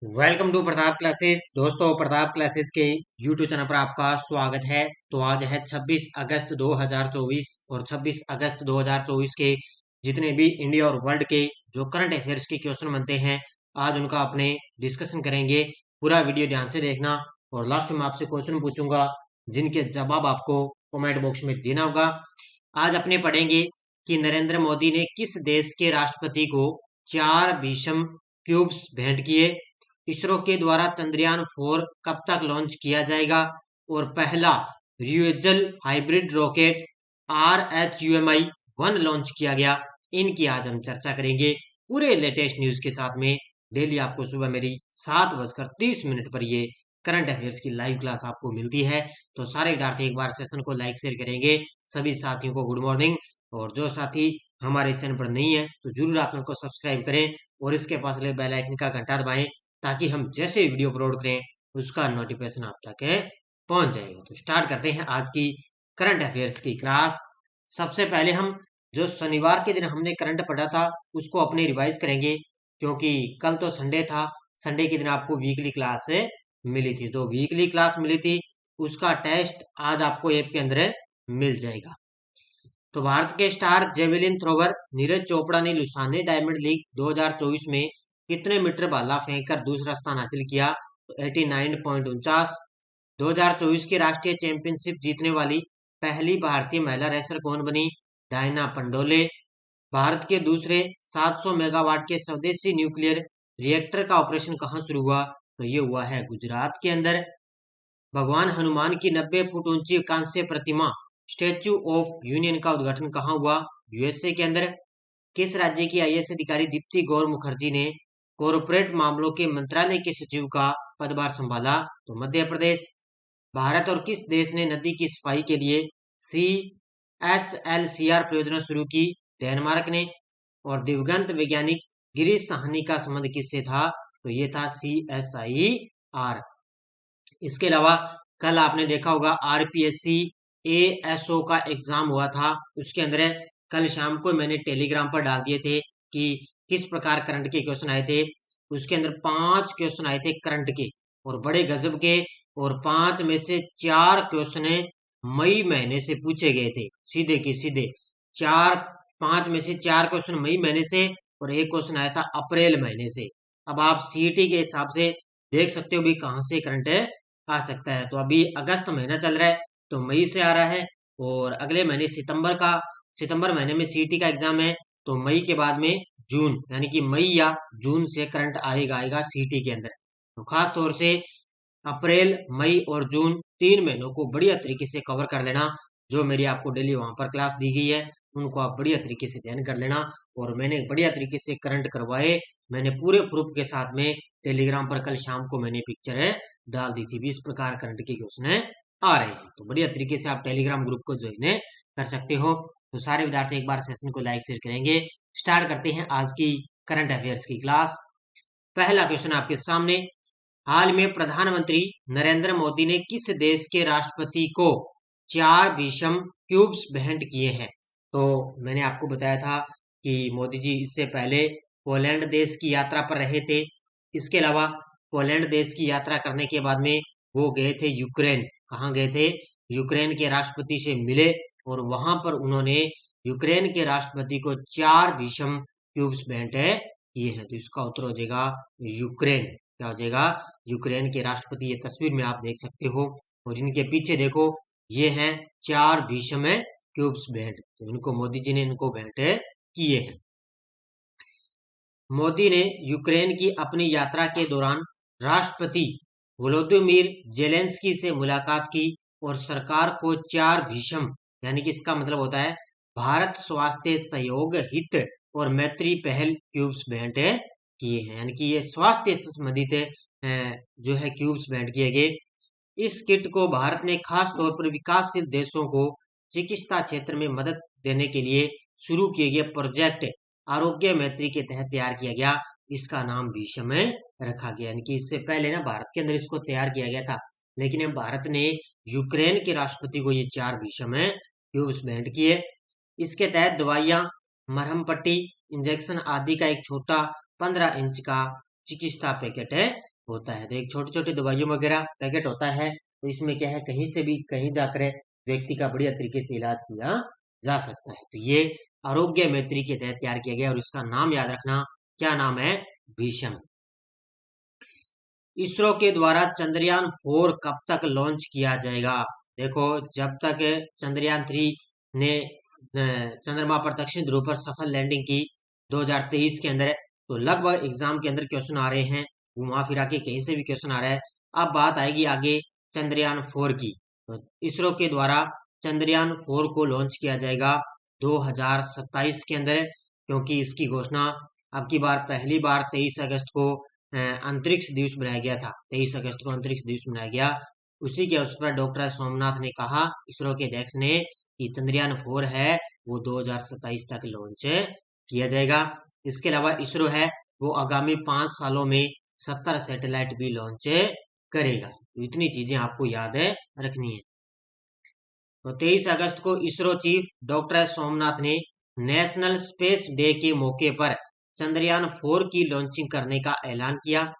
Welcome to Pratap classes. दोस्तों, Pratap classes के YouTube channel पर आपका स्वागत है। तो आज है 26 अगस्त 2024 और 26 अगस्त 2024 के जितने भी इंडिया और वर्ल्ड के जो करंट अफेयर्स के क्वेश्चन बनते हैं, आज उनका अपने डिस्कशन करेंगे। पूरा वीडियो ध्यान से देखना और लास्ट में आपसे क्वेश्चन पूछूंगा जिनके जवाब आपको कमेंट बॉक्स में देना होगा। आज अपने पढ़ेंगे कि नरेंद्र मोदी ने किस देश के राष्ट्रपति को 4 भीषम क्यूब्स भेंट किए। इसरो के द्वारा चंद्रयान-4 कब तक लॉन्च किया जाएगा और पहला रियूएबल हाइब्रिड रॉकेट RHUMI-1 लॉन्च किया गया। इनकी आज हम चर्चा करेंगे पूरे लेटेस्ट न्यूज के साथ में। डेली आपको सुबह मेरी 7:30 पर ये करंट अफेयर्स की लाइव क्लास आपको मिलती है। तो सारे विद्यार्थी एक बार सेशन को लाइक शेयर करेंगे। सभी साथियों को गुड मॉर्निंग। और जो साथी हमारे चैनल पर नहीं है तो जरूर आप उनको सब्सक्राइब करें और इसके पास लगे बेल आइकन का घंटा दबाएं ताकि हम जैसे वीडियो अपलोड करें उसका नोटिफिकेशन आप तक पहुंच जाएगा। तो स्टार्ट करते हैं आज की करंट अफेयर्स की क्लास। सबसे पहले हम जो शनिवार के दिन हमने करंट पढ़ा था उसको अपने रिवाइज करेंगे, क्योंकि कल तो संडे था। संडे के दिन आपको वीकली क्लास मिली थी, जो वीकली क्लास मिली थी उसका टेस्ट आज आपको ऐप के अंदर मिल जाएगा। तो भारत के star javelin thrower Neeraj Chopra ने लुसाने डायमंड लीग 2024 में कितने मीटर भाला फेंककर दूसरा स्थान हासिल किया? तो 89.49। 2024 की राष्ट्रीय चैंपियनशिप जीतने वाली पहली भारतीय महिला रेसर कौन बनी? डायना पंडोले। भारत के दूसरे 700 मेगावाट के स्वदेशी न्यूक्लियर रिएक्टर का ऑपरेशन कहाँ शुरू हुआ? तो ये हुआ है गुजरात के अंदर। भगवान हनुमान की 90 फुट ऊंची कांस्य प्रतिमा स्टेच्यू ऑफ यूनियन का उद्घाटन कहाँ हुआ? यूएसए के अंदर। किस राज्य की आईएएस अधिकारी दीप्ति गौर मुखर्जी ने कॉरपोरेट मामलों के मंत्रालय के सचिव का पदभार संभाला? तो मध्य प्रदेश। भारत और किस देश ने नदी की सफाई के लिए CSLCR परियोजना शुरू की? डेनमार्क ने। और दिवंगत वैज्ञानिक गिरीश साहनी का संबंध किससे था? तो ये था CSIR। इसके अलावा कल आपने देखा होगा RPSC ASO का एग्जाम हुआ था, उसके अंदर कल शाम को मैंने टेलीग्राम पर डाल दिए थे कि किस प्रकार करंट के क्वेश्चन आए थे। उसके अंदर 5 क्वेश्चन आए थे करंट के और बड़े गजब के, और 5 में से 4 क्वेश्चन मई महीने से पूछे गए थे, सीधे के सीधे। 5 में से 4 क्वेश्चन मई महीने से और एक क्वेश्चन आया था अप्रैल महीने से। अब आप सीईटी के हिसाब से देख सकते हो भी कहाँ से करंट आ सकता है। तो अभी अगस्त महीना चल रहा है तो मई से आ रहा है, और अगले महीने सितंबर महीने में सीईटी का एग्जाम है, तो मई के बाद में जून, यानी कि मई या जून से करंट आएगा सीईटी के अंदर। तो खास तौर से अप्रैल, मई और जून 3 महीनों को बढ़िया तरीके से कवर कर लेना। जो मेरी आपको डेली वहां पर क्लास दी गई है उनको आप बढ़िया तरीके से ध्यान कर लेना। और मैंने बढ़िया तरीके से करंट करवाए, मैंने पूरे प्रूफ के साथ में टेलीग्राम पर कल शाम को मैंने पिक्चर डाल दी थी। भी इस प्रकार करंट के क्वेश्चन आ रहे हैं, तो बढ़िया तरीके से आप टेलीग्राम ग्रुप को ज्वाइन कर सकते हो। तो सारे विद्यार्थी एक बार सेशन को लाइक शेयर करेंगे। स्टार्ट करते हैं आज की करंट अफेयर्स की क्लास। पहला क्वेश्चन आपके सामने। हाल में प्रधानमंत्री नरेंद्र मोदी ने किस देश के राष्ट्रपति को 4 भीषम क्यूब्स भेंट किए हैं? तो मैंने आपको बताया था कि मोदी जी इससे पहले पोलैंड देश की यात्रा पर रहे थे। इसके अलावा पोलैंड देश की यात्रा करने के बाद में वो गए थे यूक्रेन। कहाँ गए थे? यूक्रेन के राष्ट्रपति से मिले और वहां पर उन्होंने यूक्रेन के राष्ट्रपति को 4 भीषम क्यूब्स भेंट किए हैं। तो इसका उत्तर हो जाएगा यूक्रेन। क्या हो जाएगा? यूक्रेन के राष्ट्रपति। ये तस्वीर में आप देख सकते हो, और इनके पीछे देखो ये हैं 4 भीषम क्यूब्स भेंट, तो इनको मोदी जी ने इनको भेंट किए हैं। मोदी ने यूक्रेन की अपनी यात्रा के दौरान राष्ट्रपति वोलोदिमीर जेलेंस्की से मुलाकात की और सरकार को 4 भीषम, यानी कि इसका मतलब होता है भारत स्वास्थ्य सहयोग हित और मैत्री पहल क्यूब्स भेंट किए हैं, यानी कि ये स्वास्थ्य से संबंधित जो है क्यूब्स भेंट किए गए। इस किट को भारत ने खास तौर पर विकासशील देशों को चिकित्सा क्षेत्र में मदद देने के लिए शुरू किए गए प्रोजेक्ट आरोग्य मैत्री के तहत तैयार किया गया। इसका नाम भीषम रखा गया, यानी कि इससे पहले ना भारत के अंदर इसको तैयार किया गया था, लेकिन अब भारत ने यूक्रेन के राष्ट्रपति को ये 4 भीषम क्यूब्स भेंट किए। इसके तहत दवाइयां, मरहम पट्टी, इंजेक्शन आदि का एक छोटा 15 इंच का चिकित्सा पैकेट होता है। तो एक छोटे छोटे दवाइयों वगैरह पैकेट होता है, तो इसमें क्या है, कहीं से भी कहीं जाकर व्यक्ति का बढ़िया तरीके से इलाज किया जा सकता है। तो ये आरोग्य मैत्री के तहत तैयार किया गया और इसका नाम याद रखना, क्या नाम है, भीषण। इसरो के द्वारा चंद्रयान 4 कब तक लॉन्च किया जाएगा? देखो, जब तक चंद्रयान 3 ने चंद्रमा पर दक्षिण ध्रुव पर सफल लैंडिंग की 2023 के अंदर, तो लगभग एग्जाम के अंदर क्वेश्चन आ रहे हैं, घुमा फिरा के कहीं से भी क्वेश्चन आ रहा है। अब बात आएगी आगे चंद्रयान 4 की। तो इसरो के द्वारा चंद्रयान 4 को लॉन्च किया जाएगा 2027 के अंदर, क्योंकि इसकी घोषणा अब की बार पहली बार 23 अगस्त को अंतरिक्ष दिवस बनाया गया था। 23 अगस्त को अंतरिक्ष दिवस बनाया गया। उसी के अवसर पर डॉक्टर सोमनाथ ने कहा, इसरो के अध्यक्ष ने, कि चंद्रयान 4 है वो 2027 तक लॉन्च किया जाएगा। इसके अलावा इसरो है वो आगामी 5 सालों में 70 सैटेलाइट भी लॉन्च करेगा। तो इतनी चीजें आपको याद रखनी है। तो 23 अगस्त को इसरो चीफ डॉक्टर सोमनाथ ने नेशनल स्पेस डे के मौके पर चंद्रयान 4 की लॉन्चिंग करने का ऐलान किया।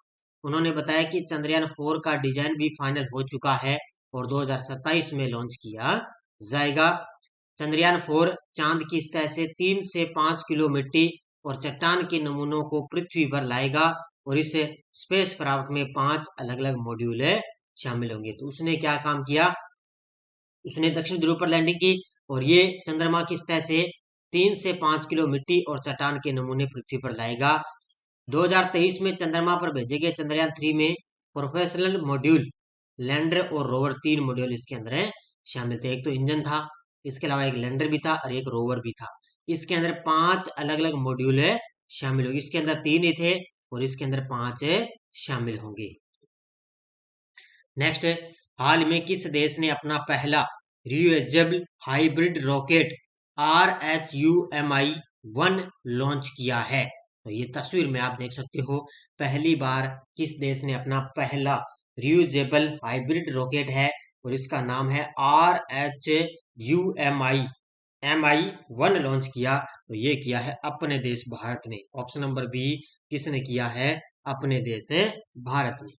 उन्होंने बताया कि चंद्रयान 4 का डिजाइन भी फाइनल हो चुका है और 2027 में लॉन्च किया जाएगा। चंद्रयान 4 चांद की सतह से 3 से 5 किलो मिट्टी और चट्टान के नमूनों को पृथ्वी पर लाएगा और इस स्पेस क्राफ्ट में 5 अलग अलग मॉड्यूल शामिल होंगे। तो उसने क्या काम किया, उसने दक्षिण ध्रुव पर लैंडिंग की और ये चंद्रमा की सतह से 3 से 5 किलो मिट्टी और चट्टान के नमूने पृथ्वी पर लाएगा। 2023 में चंद्रमा पर भेजे गए चंद्रयान 3 में प्रोफेशनल मॉड्यूल, लैंडर और रोवर, 3 मॉड्यूल इसके अंदर शामिल थे। एक तो इंजन था, इसके अलावा एक लैंडर भी था और एक रोवर भी था। इसके अंदर 5 अलग अलग मॉड्यूल शामिल होंगे। इसके अंदर 3 ही थे और इसके अंदर 5 शामिल होंगे। नेक्स्ट, हाल में किस देश ने अपना पहला reusable hybrid rocket RHUMI-1 launch किया है? तो ये तस्वीर में आप देख सकते हो, पहली बार किस देश ने अपना पहला रियूजेबल हाइब्रिड रॉकेट है और इसका नाम है RHUMI-1 लॉन्च किया। तो ये किया है अपने देश भारत ने। ऑप्शन नंबर बी, किसने किया है, अपने देश भारत ने।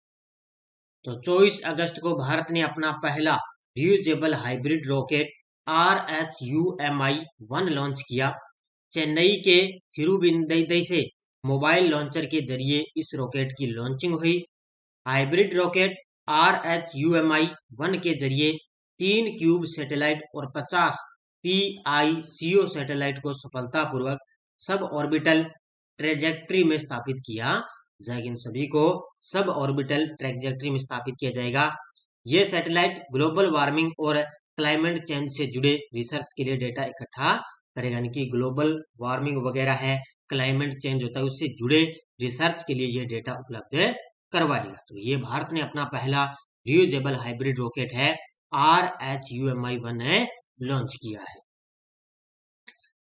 तो 24 अगस्त को भारत ने अपना पहला reusable hybrid rocket RHUMI-1 launch किया। चेन्नई के थिरुविंदई से मोबाइल लॉन्चर के जरिए इस रॉकेट की लॉन्चिंग हुई। हाइब्रिड रॉकेट RHUMI-1 के जरिए 3 क्यूब सैटेलाइट और 50 PICO सैटेलाइट को सफलतापूर्वक सब ऑर्बिटल ट्रेजेक्ट्री में स्थापित किया जाएगा। इन सभी को सब ऑर्बिटल ट्रेजेक्ट्री में स्थापित किया जाएगा। ये सैटेलाइट ग्लोबल वार्मिंग और क्लाइमेट चेंज से जुड़े रिसर्च के लिए डेटा इकट्ठा करेगा, यानी कि ग्लोबल वार्मिंग वगैरह है, क्लाइमेट चेंज होता है, उससे जुड़े रिसर्च के लिए ये डेटा उपलब्ध करवाएगा। तो ये भारत ने अपना पहला रियूजेबल हाइब्रिड रॉकेट है RHUMI-1 लॉन्च किया है।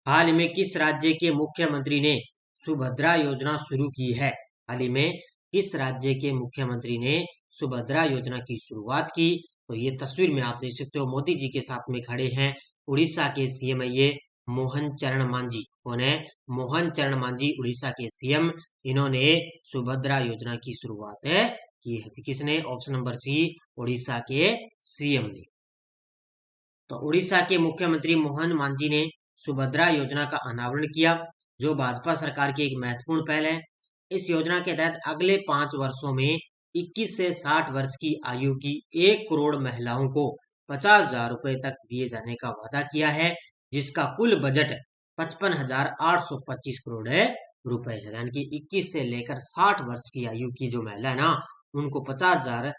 हाल में किस राज्य के मुख्यमंत्री ने सुभद्रा योजना शुरू की है? हाल ही में किस राज्य के मुख्यमंत्री ने सुभद्रा योजना की शुरुआत की? तो ये तस्वीर में आप देख सकते हो, मोदी जी के साथ में खड़े हैं उड़ीसा के सीएम है ये मोहन चरण मांझी। कौन है? मोहन चरण मांझी, उड़ीसा के सीएम। इन्होंने सुभद्रा योजना की शुरुआत की है। किसने? ऑप्शन नंबर सी, उड़ीसा के सीएम ने। तो उड़ीसा के मुख्यमंत्री मोहन मांझी ने सुभद्रा योजना का अनावरण किया, जो भाजपा सरकार की एक महत्वपूर्ण पहल है। इस योजना के तहत अगले 5 वर्षों में 21 से 60 वर्ष की आयु की 1 करोड़ महिलाओं को 50,000 रुपए तक दिए जाने का वादा किया है, जिसका कुल बजट 55,825 करोड़ रुपए है। यानी कि 21 से लेकर 60 वर्ष की आयु की जो महिला है ना, उनको 50,000,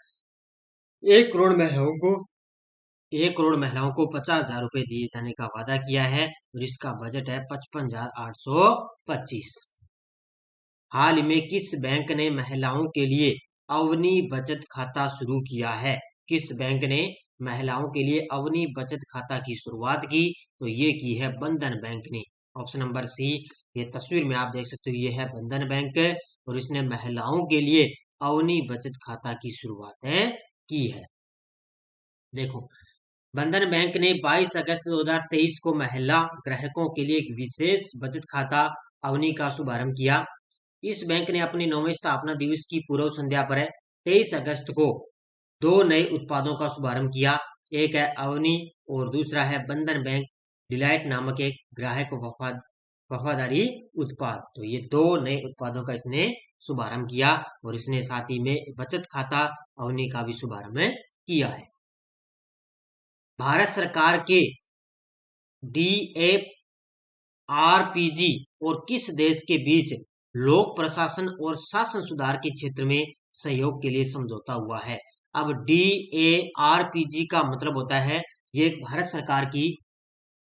1 करोड़ महिलाओं को 50,000 रुपए दिए जाने का वादा किया है और इसका बजट है 55,825। हाल में किस बैंक ने महिलाओं के लिए अवनी बचत खाता शुरू किया है? किस बैंक ने महिलाओं के लिए अवनी बचत खाता की शुरुआत की? तो ये की है बंधन बैंक ने। ऑप्शन नंबर सी, ये तस्वीर में आप देख सकते हो, ये है बंधन बैंक और इसने महिलाओं के लिए अवनी बचत खाता की शुरुआत की है। देखो, बंधन बैंक ने 22 अगस्त 2023 को महिला ग्राहकों के लिए एक विशेष बचत खाता अवनी का शुभारंभ किया। इस बैंक ने अपने 9वें स्थापना दिवस की पूर्व संध्या पर 23 अगस्त को 2 नए उत्पादों का शुभारंभ किया। एक है अवनी और दूसरा है बंधन बैंक डिलाइट नामक एक ग्राहक वफादारी उत्पाद। तो ये 2 नए उत्पादों का इसने शुभारंभ किया और इसने साथ ही में बचत खाता अवनी का भी शुभारंभ किया है। भारत सरकार के DFRPG और किस देश के बीच लोक प्रशासन और शासन सुधार के क्षेत्र में सहयोग के लिए समझौता हुआ है? अब DARPG का मतलब होता है, ये भारत सरकार की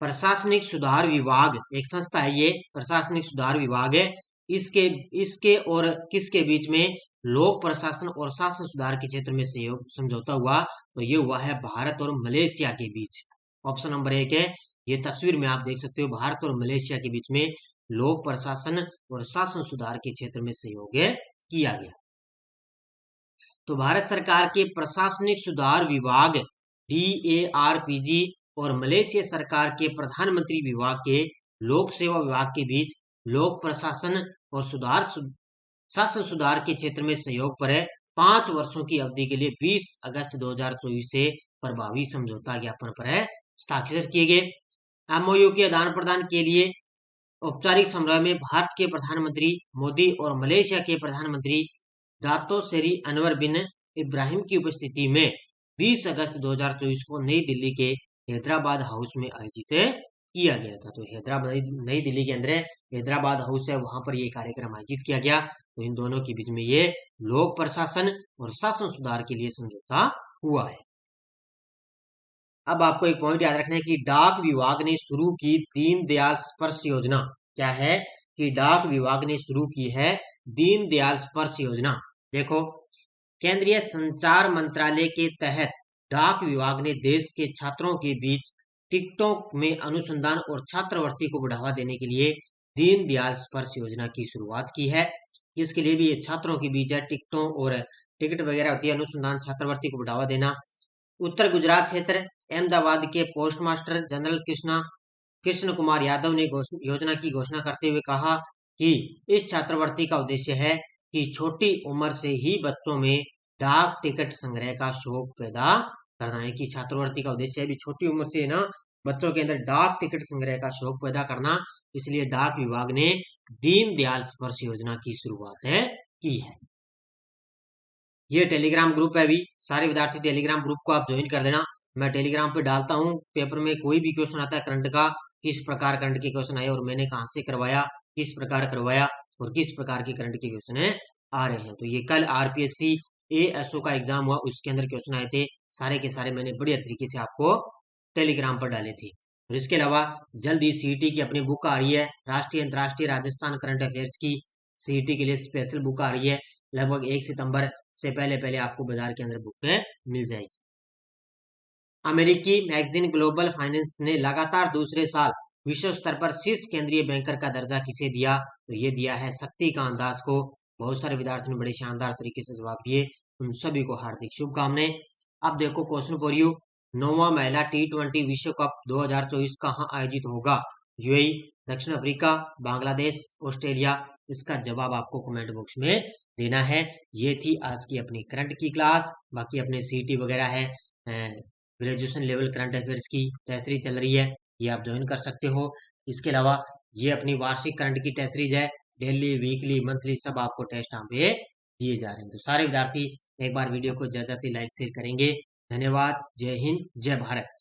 प्रशासनिक सुधार विभाग एक संस्था है, ये प्रशासनिक सुधार विभाग है। इसके और किसके बीच में लोक प्रशासन और शासन सुधार के क्षेत्र में सहयोग समझौता हुआ? तो ये हुआ है भारत और मलेशिया के बीच। ऑप्शन नंबर 1 है। ये तस्वीर में आप देख सकते हो, भारत और मलेशिया के बीच में लोक प्रशासन और शासन सुधार के क्षेत्र में सहयोग किया गया। तो भारत सरकार के प्रशासनिक सुधार विभाग DARPG और मलेशिया सरकार के प्रधानमंत्री विभाग के लोक सेवा विभाग के बीच लोक प्रशासन और शासन सुधार के क्षेत्र में सहयोग पर 5 वर्षों की अवधि के लिए 20 अगस्त 2024 से प्रभावी समझौता ज्ञापन पर हस्ताक्षर किए गए। MOU के आदान प्रदान के लिए औपचारिक समारोह में भारत के प्रधानमंत्री मोदी और मलेशिया के प्रधानमंत्री दातो सेरी अनवर बिन इब्राहिम की उपस्थिति में 20 अगस्त 2024 को नई दिल्ली के हैदराबाद हाउस में आयोजित किया गया था। तो हैदराबाद नई दिल्ली के अंदर हैदराबाद हाउस है, वहां पर ये कार्यक्रम आयोजित किया गया। तो इन दोनों के बीच में ये लोक प्रशासन और शासन सुधार के लिए समझौता हुआ है। अब आपको एक पॉइंट याद रखना है कि डाक विभाग ने शुरू की दीनदयाल स्पर्श योजना। क्या है कि डाक विभाग ने शुरू की है दीनदयाल स्पर्श योजना। देखो, केंद्रीय संचार मंत्रालय के तहत डाक विभाग ने देश के छात्रों के बीच टिकटों में अनुसंधान और छात्रवृत्ति को बढ़ावा देने के लिए दीनदयाल स्पर्श योजना की शुरुआत की है। इसके लिए भी ये छात्रों के बीच है, टिकटों और टिकट वगैरह होती है, अनुसंधान छात्रवृत्ति को बढ़ावा देना। उत्तर गुजरात क्षेत्र अहमदाबाद के post master general Krishna Kumar Yadav ने योजना की घोषणा करते हुए कहा कि इस छात्रवृत्ति का उद्देश्य है कि छोटी उम्र से ही बच्चों में डाक टिकट संग्रह का शौक पैदा करना है। कि छात्रवृत्ति का उद्देश्य है भी छोटी उम्र से ना बच्चों के अंदर डाक टिकट संग्रह का शौक पैदा करना। इसलिए डाक विभाग ने दीनदयाल स्पर्श योजना की शुरुआत की है। ये टेलीग्राम ग्रुप है, भी सारे विद्यार्थी टेलीग्राम ग्रुप को आप ज्वाइन कर देना। मैं टेलीग्राम पे डालता हूँ, पेपर में कोई भी क्वेश्चन आता है करंट का, किस प्रकार करंट के क्वेश्चन आए और मैंने कहाँ से करवाया, किस प्रकार करवाया और किस प्रकार के करंट के क्वेश्चन आ रहे हैं। तो ये कल RPSC ASO का एग्जाम हुआ, उसके अंदर क्वेश्चन आए थे, सारे के सारे मैंने बढ़िया तरीके से आपको टेलीग्राम पर डाले थे। और इसके अलावा जल्दी CET की अपनी बुक आ रही है, राष्ट्रीय अंतर्राष्ट्रीय राजस्थान करंट अफेयर्स की CET के लिए स्पेशल बुक आ रही है। लगभग 1 सितंबर से पहले आपको बाजार के अंदर बुक मिल जाएगी। अमेरिकी मैगजीन ग्लोबल फाइनेंस ने लगातार दूसरे साल विश्व स्तर पर शीर्ष केंद्रीय बैंकर का दर्जा किसे दिया? तो ये दिया है शक्तिकांत दास को। बहुत सारे विद्यार्थियों ने बड़े शानदार तरीके से जवाब दिए, उन सभी को हार्दिक शुभकामनाएं। अब देखो क्वेश्चन फॉर यू, 9वां महिला T20 विश्व कप 2024 कहाँ आयोजित होगा? UAE, दक्षिण अफ्रीका, बांग्लादेश, ऑस्ट्रेलिया। इसका जवाब आपको कमेंट बॉक्स में देना है। ये थी आज की अपनी करंट की क्लास। बाकी अपने CET वगैरह है, ग्रेजुएशन लेवल करंट अफेयर्स की टेस्ट सीरीज चल रही है, ये आप ज्वाइन कर सकते हो। इसके अलावा ये अपनी वार्षिक करंट की टेस्ट सीरीज है, डेली वीकली मंथली सब आपको टेस्ट यहाँ पे दिए जा रहे हैं। तो सारे विद्यार्थी एक बार वीडियो को ज्यादा लाइक शेयर करेंगे। धन्यवाद। जय हिंद, जय भारत।